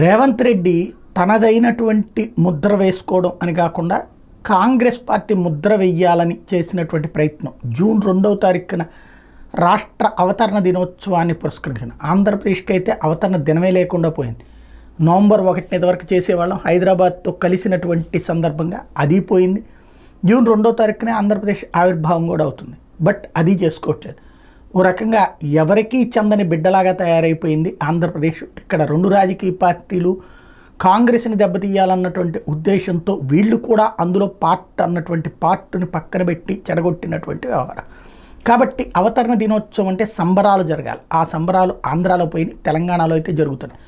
రేవంత్ రెడ్డి తనదైనటువంటి ముద్ర వేసుకోవడం అని కాకుండా కాంగ్రెస్ పార్టీ ముద్ర వెయ్యాలని చేసినటువంటి ప్రయత్నం జూన్ 2వ తారీఖున రాష్ట్ర అవతరణ దినోత్సవాన్ని పురస్కరించిన ఆంధ్రప్రదేశ్కి అయితే అవతరణ దినమే లేకుండా పోయింది. నవంబర్ 1 వరకు చేసేవాళ్ళం, హైదరాబాద్తో కలిసినటువంటి సందర్భంగా అది పోయింది. జూన్ 2వ తారీఖునే ఆంధ్రప్రదేశ్ ఆవిర్భావం కూడా అవుతుంది. బట్ అది చేసుకోవట్లేదు. ఓ రకంగా ఎవరికీ చెందని బిడ్డలాగా తయారైపోయింది ఆంధ్రప్రదేశ్. ఇక్కడ రెండు రాజకీయ పార్టీలు కాంగ్రెస్ని దెబ్బతీయాలన్నటువంటి ఉద్దేశంతో వీళ్ళు కూడా అందులో పార్ట్ అన్నటువంటి పార్ట్ని పక్కన పెట్టి చెడగొట్టినటువంటి వ్యవహారం. కాబట్టి అవతరణ దినోత్సవం అంటే సంబరాలు జరగాలి. ఆ సంబరాలు ఆంధ్రాలో పోయి తెలంగాణలో అయితే జరుగుతున్నాయి.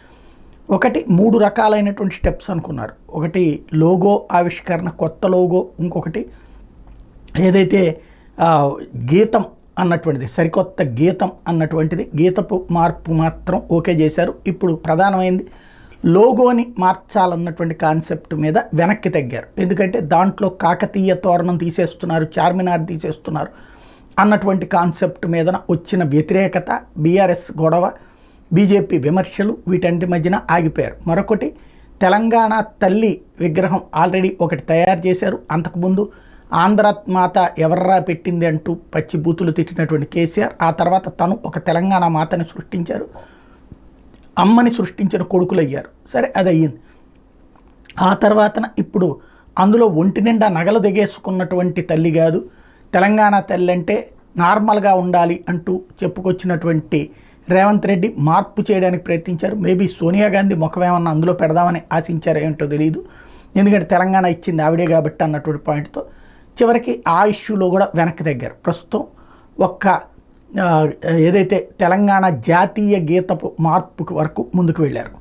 ఒకటి 3 రకాలైనటువంటి స్టెప్స్ అనుకున్నారు. ఒకటి లోగో ఆవిష్కరణ, కొత్త లోగో. ఇంకొకటి ఏదైతే గీతం అన్నటువంటిది, సరికొత్త గీతం అన్నటువంటిది, గీతపు మార్పు మాత్రం ఓకే చేశారు. ఇప్పుడు ప్రధానమైంది లోగోని మార్చాలన్నటువంటి కాన్సెప్ట్ మీద వెనక్కి తగ్గారు. ఎందుకంటే దాంట్లో కాకతీయ తోరణం తీసేస్తున్నారు, చార్మినార్ తీసేస్తున్నారు అన్నటువంటి కాన్సెప్ట్ మీద వచ్చిన వ్యతిరేకత, బీఆర్ఎస్ గొడవ, బీజేపీ విమర్శలు, వీటన్నిటి మధ్యన ఆగిపోయారు. మరొకటి తెలంగాణ తల్లి విగ్రహం ఆల్రెడీ ఒకటి తయారు చేశారు. అంతకుముందు ఆంధ్ర మాత ఎవర్రా పెట్టింది అంటూ పచ్చి బూతులు తిట్టినటువంటి కేసీఆర్ ఆ తర్వాత తను ఒక తెలంగాణ మాతని సృష్టించారు. అమ్మని సృష్టించిన కొడుకులు అయ్యారు. సరే, అది అయ్యింది. ఆ తర్వాతన ఇప్పుడు అందులో ఒంటి నిండా నగలు దిగేసుకున్నటువంటి తల్లి కాదు, తెలంగాణ తల్లి అంటే నార్మల్గా ఉండాలి అంటూ చెప్పుకొచ్చినటువంటి రేవంత్ రెడ్డి మార్పు చేయడానికి ప్రయత్నించారు. మేబీ సోనియా గాంధీ ముఖమేమన్నా అందులో పెడదామని ఆశించారో ఏంటో తెలియదు. ఎందుకంటే తెలంగాణ ఇచ్చింది ఆవిడే కాబట్టి అన్నటువంటి పాయింట్తో చివరికి ఆ ఇష్యూలో కూడా వెనక్కి తగ్గారు. ప్రస్తుతం ఏదైతే తెలంగాణ జాతీయ గీతపు మార్పు వరకు ముందుకు వెళ్ళారు.